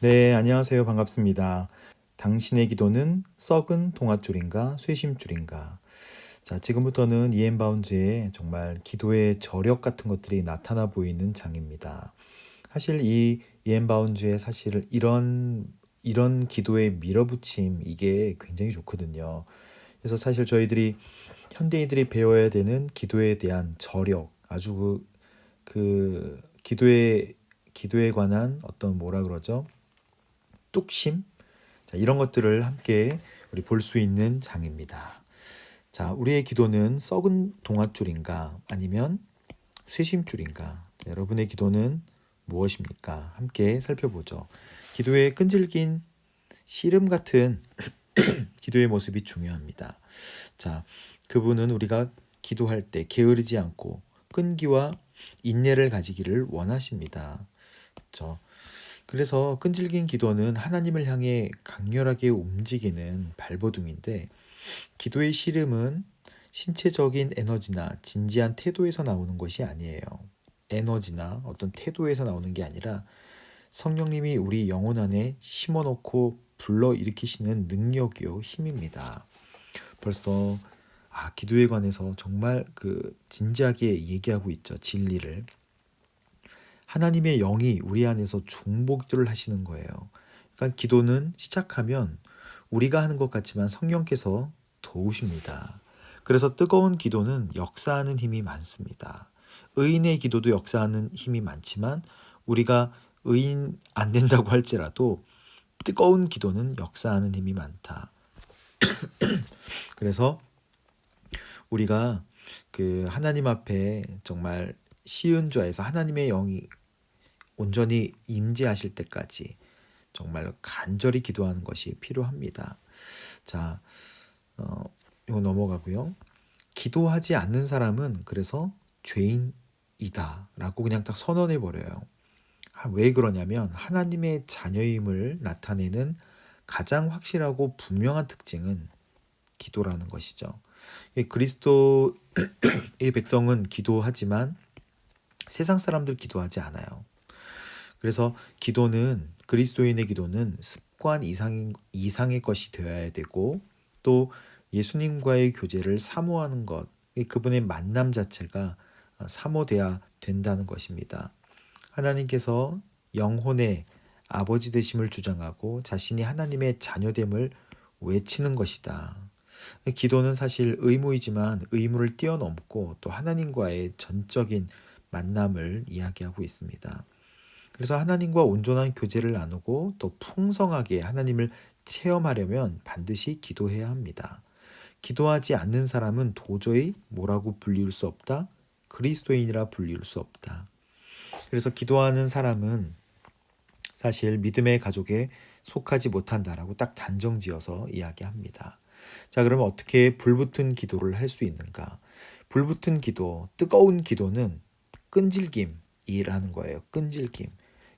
네, 안녕하세요. 반갑습니다. 당신의 기도는 썩은 동아줄인가 쇠심줄인가? 자, 지금부터는 이엠바운즈의 정말 기도의 저력 같은 것들이 나타나 보이는 장입니다. 사실 이 이엠바운즈의 사실 이런 기도의 밀어붙임 이게 굉장히 좋거든요. 그래서 사실 저희들이 현대인들이 배워야 되는 기도에 대한 저력, 아주 기도에 관한 어떤 뭐라 그러죠? 뚝심? 자, 이런 것들을 함께 우리 볼 수 있는 장입니다. 자, 우리의 기도는 썩은 동아줄인가 아니면 쇠심줄인가? 여러분의 기도는 무엇입니까? 함께 살펴보죠. 기도의 끈질긴 씨름 같은 기도의 모습이 중요합니다. 자, 그분은 우리가 기도할 때 게으르지 않고 끈기와 인내를 가지기를 원하십니다. 그렇죠? 그래서 끈질긴 기도는 하나님을 향해 강렬하게 움직이는 발버둥인데 기도의 씨름은 신체적인 에너지나 진지한 태도에서 나오는 것이 아니에요. 에너지나 어떤 태도에서 나오는 게 아니라 성령님이 우리 영혼 안에 심어놓고 불러일으키시는 능력이요 힘입니다. 벌써 기도에 관해서 정말 진지하게 얘기하고 있죠. 진리를. 하나님의 영이 우리 안에서 중보기도를 하시는 거예요. 그러니까 기도는 시작하면 우리가 하는 것 같지만 성령께서 도우십니다. 그래서 뜨거운 기도는 역사하는 힘이 많습니다. 의인의 기도도 역사하는 힘이 많지만 우리가 의인 안 된다고 할지라도 뜨거운 기도는 역사하는 힘이 많다. 그래서 우리가 하나님 앞에 정말 시은 좌에서 하나님의 영이 온전히 임재하실 때까지 정말 간절히 기도하는 것이 필요합니다. 자, 이거 넘어가고요. 기도하지 않는 사람은 그래서 죄인이다라고 그냥 딱 선언해 버려요. 왜 그러냐면 하나님의 자녀임을 나타내는 가장 확실하고 분명한 특징은 기도라는 것이죠. 그리스도의 백성은 기도하지만 세상 사람들 기도하지 않아요. 그래서 그리스도인의 기도는 습관 이상의 것이 되어야 되고 또 예수님과의 교제를 사모하는 것, 그분의 만남 자체가 사모돼야 된다는 것입니다. 하나님께서 영혼의 아버지 되심을 주장하고 자신이 하나님의 자녀됨을 외치는 것이다. 기도는 사실 의무이지만 의무를 뛰어넘고 또 하나님과의 전적인 만남을 이야기하고 있습니다. 그래서 하나님과 온전한 교제를 나누고 또 풍성하게 하나님을 체험하려면 반드시 기도해야 합니다. 기도하지 않는 사람은 도저히 뭐라고 불리울 수 없다. 그리스도인이라 불리울 수 없다. 그래서 기도하는 사람은 사실 믿음의 가족에 속하지 못한다라고 딱 단정지어서 이야기합니다. 자, 그러면 어떻게 불붙은 기도를 할 수 있는가? 불붙은 기도, 뜨거운 기도는 끈질김이라는 거예요. 끈질김.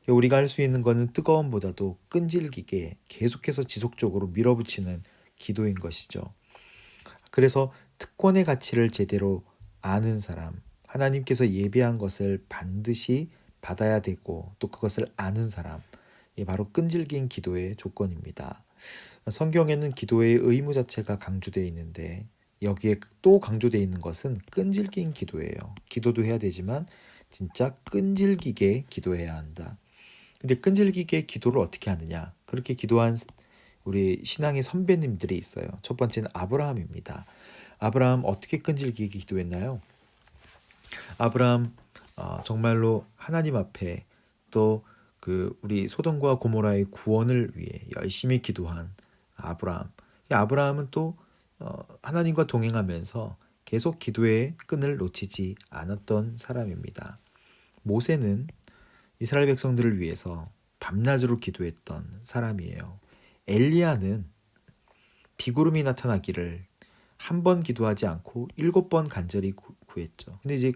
우리가 할 수 있는 거는 뜨거움보다도 끈질기게 계속해서 지속적으로 밀어붙이는 기도인 것이죠. 그래서 특권의 가치를 제대로 아는 사람, 하나님께서 예비한 것을 반드시 받아야 되고 또 그것을 아는 사람, 바로 끈질긴 기도의 조건입니다. 성경에는 기도의 의무 자체가 강조되어 있는데 여기에 또 강조되어 있는 것은 끈질긴 기도예요. 기도도 해야 되지만 진짜 끈질기게 기도해야 한다. 근데 끈질기게 기도를 어떻게 하느냐? 그렇게 기도한 우리 신앙의 선배님들이 있어요. 첫 번째는 아브라함입니다. 아브라함 어떻게 끈질기게 기도했나요? 아브라함 정말로 하나님 앞에 또 우리 소돔과 고모라의 구원을 위해 열심히 기도한 아브라함. 이 아브라함은 또 하나님과 동행하면서 계속 기도의 끈을 놓치지 않았던 사람입니다. 모세는 이스라엘 백성들을 위해서 밤낮으로 기도했던 사람이에요. 엘리야는 비구름이 나타나기를 한 번 기도하지 않고 7번 간절히 구했죠. 근데 이제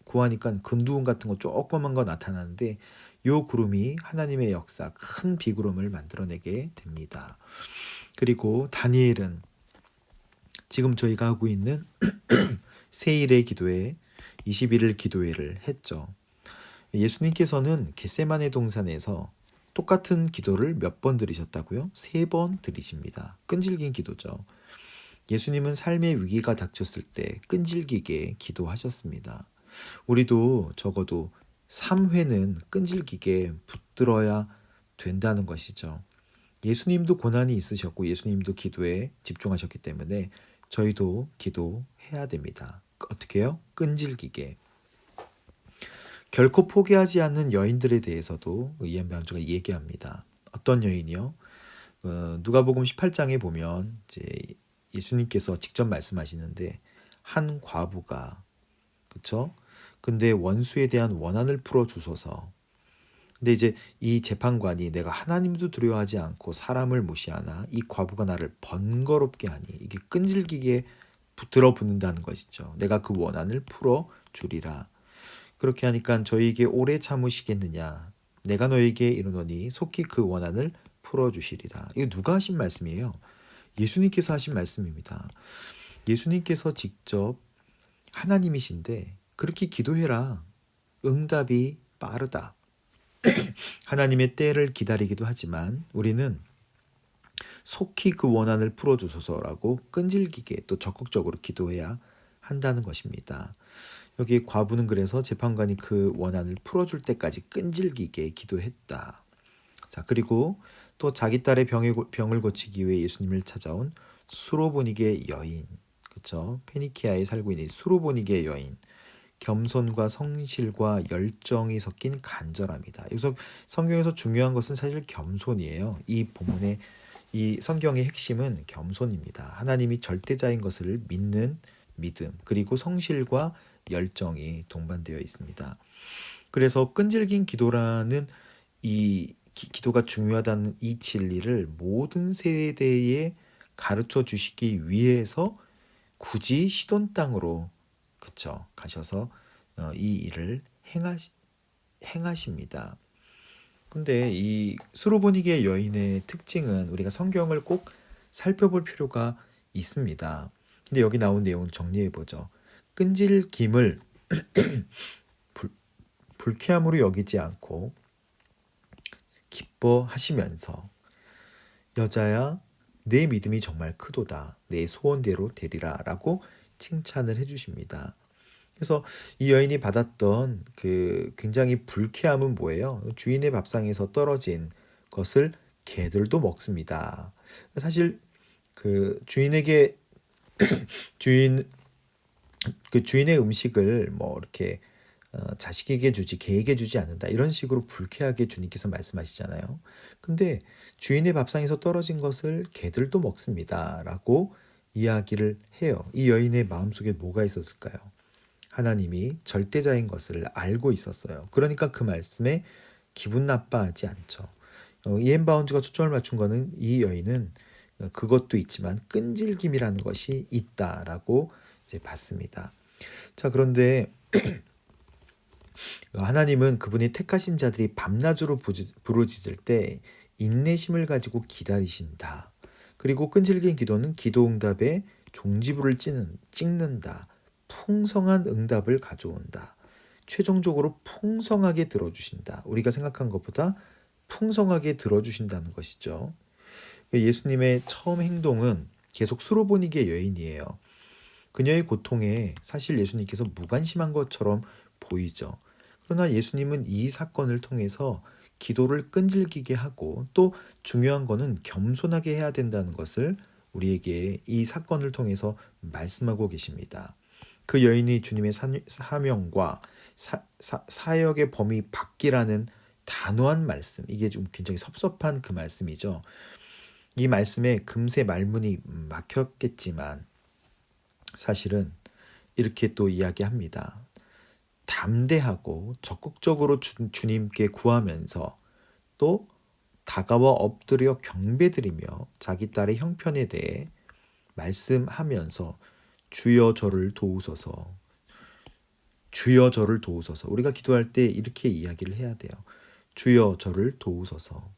구하니까 근두운 같은 거 조그만 거 나타나는데 요 구름이 하나님의 역사 큰 비구름을 만들어내게 됩니다. 그리고 다니엘은 지금 저희가 하고 있는 세일의 기도회 21일 기도회를 했죠. 예수님께서는 겟세마네 동산에서 똑같은 기도를 몇 번 드리셨다고요? 3번 드리십니다. 끈질긴 기도죠. 예수님은 삶의 위기가 닥쳤을 때 끈질기게 기도하셨습니다. 우리도 적어도 3회는 끈질기게 붙들어야 된다는 것이죠. 예수님도 고난이 있으셨고 예수님도 기도에 집중하셨기 때문에 저희도 기도해야 됩니다. 어떻게 해요? 끈질기게. 결코 포기하지 않는 여인들에 대해서도 이안 변주가 얘기합니다. 어떤 여인이요? 누가복음 18장에 보면 이제 예수님께서 직접 말씀하시는데 한 과부가 그쵸? 근데 원수에 대한 원한을 풀어 주소서. 근데 이제 이 재판관이 내가 하나님도 두려워하지 않고 사람을 무시하나 이 과부가 나를 번거롭게 하니 이게 끈질기게 들어붙는다는 것이죠. 내가 그 원한을 풀어 주리라. 그렇게 하니까 저희에게 오래 참으시겠느냐? 내가 너에게 이르노니 속히 그 원한을 풀어 주시리라. 이거 누가 하신 말씀이에요? 예수님께서 하신 말씀입니다. 예수님께서 직접 하나님이신데 그렇게 기도해라. 응답이 빠르다. 하나님의 때를 기다리기도 하지만 우리는 속히 그 원한을 풀어주소서라고 끈질기게 또 적극적으로 기도해야 한다는 것입니다. 여기 과부는 그래서 재판관이 그 원한을 풀어줄 때까지 끈질기게 기도했다. 자, 그리고 또 자기 딸의 병을 고치기 위해 예수님을 찾아온 수로보니게 여인, 그렇죠? 페니키아에 살고 있는 수로보니게 여인, 겸손과 성실과 열정이 섞인 간절함이다. 여기서 성경에서 중요한 것은 사실 겸손이에요. 이 본문의 이 성경의 핵심은 겸손입니다. 하나님이 절대자인 것을 믿는 믿음, 그리고 성실과 열정이 동반되어 있습니다. 그래서 끈질긴 기도라는 이 기도가 중요하다는 이 진리를 모든 세대에 가르쳐 주시기 위해서 굳이 시돈 땅으로 그쵸 가셔서 이 일을 행하십니다. 근데 이 수로보니게 여인의 특징은 우리가 성경을 꼭 살펴볼 필요가 있습니다. 근데 여기 나온 내용 정리해 보죠. 끈질김을 불쾌함으로 여기지 않고 기뻐하시면서 여자야 내 믿음이 정말 크도다. 내 소원대로 되리라 라고 칭찬을 해주십니다. 그래서 이 여인이 받았던 그 굉장히 불쾌함은 뭐예요? 주인의 밥상에서 떨어진 것을 개들도 먹습니다. 사실 그 주인에게 주인 그 주인의 음식을 뭐 이렇게 자식에게 주지 개에게 주지 않는다 이런 식으로 불쾌하게 주님께서 말씀하시잖아요. 근데 주인의 밥상에서 떨어진 것을 개들도 먹습니다라고 이야기를 해요. 이 여인의 마음속에 뭐가 있었을까요? 하나님이 절대자인 것을 알고 있었어요. 그러니까 그 말씀에 기분 나빠하지 않죠. 이엔 바운즈가 초점을 맞춘 거는 이 여인은 그것도 있지만 끈질김이라는 것이 있다라고 이제 봤습니다. 자, 그런데 하나님은 그분이 택하신 자들이 밤낮으로 부르짖을 때 인내심을 가지고 기다리신다. 그리고 끈질긴 기도는 기도 응답에 종지부를 찍는다. 풍성한 응답을 가져온다. 최종적으로 풍성하게 들어주신다. 우리가 생각한 것보다 풍성하게 들어주신다는 것이죠. 예수님의 처음 행동은 계속 수로보니게 여인이에요. 그녀의 고통에 사실 예수님께서 무관심한 것처럼 보이죠. 그러나 예수님은 이 사건을 통해서 기도를 끈질기게 하고 또 중요한 거는 겸손하게 해야 된다는 것을 우리에게 이 사건을 통해서 말씀하고 계십니다. 그 여인이 주님의 사명과 사역의 범위 밖이라는 단호한 말씀, 이게 좀 굉장히 섭섭한 그 말씀이죠. 이 말씀에 금세 말문이 막혔겠지만 사실은 이렇게 또 이야기합니다. 담대하고 적극적으로 주님께 구하면서 또 다가와 엎드려 경배드리며 자기 딸의 형편에 대해 말씀하면서 주여 저를 도우소서. 주여 저를 도우소서. 우리가 기도할 때 이렇게 이야기를 해야 돼요. 주여 저를 도우소서.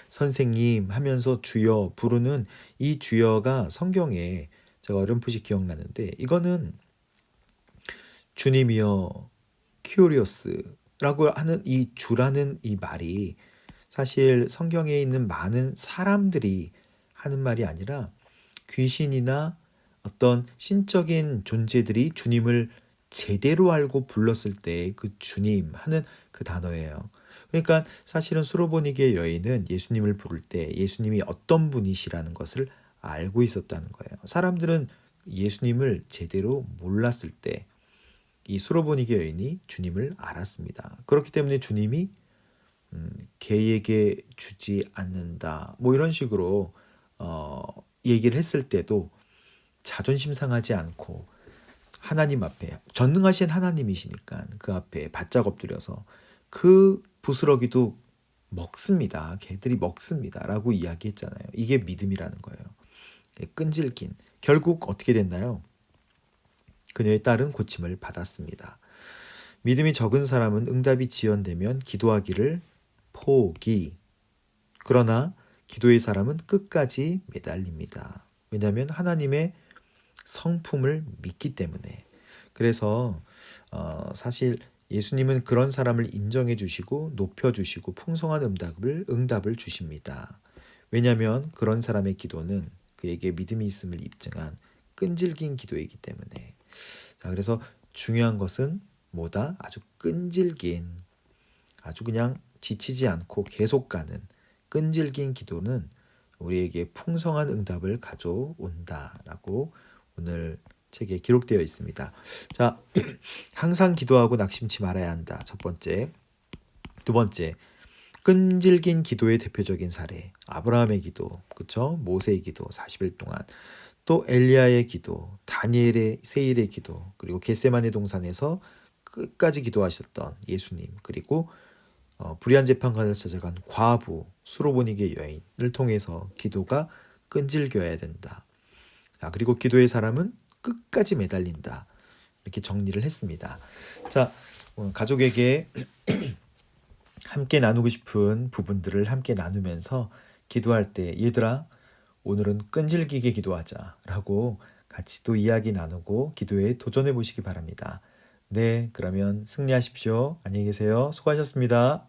선생님 하면서 주여 부르는 이 주여가 성경에 제가 어렴풋이 기억나는데 이거는 주님이여 큐리오스라고 하는 이 주라는 이 말이 사실 성경에 있는 많은 사람들이 하는 말이 아니라 귀신이나 어떤 신적인 존재들이 주님을 제대로 알고 불렀을 때 그 주님 하는 그 단어예요. 그러니까 사실은 수로보니게 여인은 예수님을 부를 때 예수님이 어떤 분이시라는 것을 알고 있었다는 거예요. 사람들은 예수님을 제대로 몰랐을 때 이 수로보니게 여인이 주님을 알았습니다. 그렇기 때문에 주님이 개에게 주지 않는다. 뭐 이런 식으로 얘기를 했을 때도 자존심 상하지 않고 하나님 앞에 전능하신 하나님이시니까 그 앞에 바짝 엎드려서 그 부스러기도 먹습니다. 개들이 먹습니다라고 이야기했잖아요. 이게 믿음이라는 거예요. 끈질긴. 결국 어떻게 됐나요? 그녀의 딸은 고침을 받았습니다. 믿음이 적은 사람은 응답이 지연되면 기도하기를 포기. 그러나 기도의 사람은 끝까지 매달립니다. 왜냐하면 하나님의 성품을 믿기 때문에. 그래서 사실 예수님은 그런 사람을 인정해 주시고 높여 주시고 풍성한 응답을 주십니다. 왜냐하면 그런 사람의 기도는 그에게 믿음이 있음을 입증한 끈질긴 기도이기 때문에. 자, 그래서 중요한 것은 뭐다? 아주 끈질긴, 아주 그냥 지치지 않고 계속 가는 끈질긴 기도는 우리에게 풍성한 응답을 가져온다라고 오늘 책에 기록되어 있습니다. 자, 항상 기도하고 낙심치 말아야 한다. 첫 번째. 두 번째, 끈질긴 기도의 대표적인 사례. 아브라함의 기도, 그렇죠? 모세의 기도 40일 동안. 또 엘리야의 기도, 다니엘의 세일의 기도, 그리고 겟세마네 동산에서 끝까지 기도하셨던 예수님, 그리고 불의한 재판관을 찾아간 과부, 수로보니게 여인을 통해서 기도가 끈질겨야 된다. 자, 그리고 기도의 사람은 끝까지 매달린다. 이렇게 정리를 했습니다. 자, 가족에게 함께 나누고 싶은 부분들을 함께 나누면서 기도할 때 얘들아 오늘은 끈질기게 기도하자라고 같이 또 이야기 나누고 기도에 도전해 보시기 바랍니다. 네, 그러면 승리하십시오. 안녕히 계세요. 수고하셨습니다.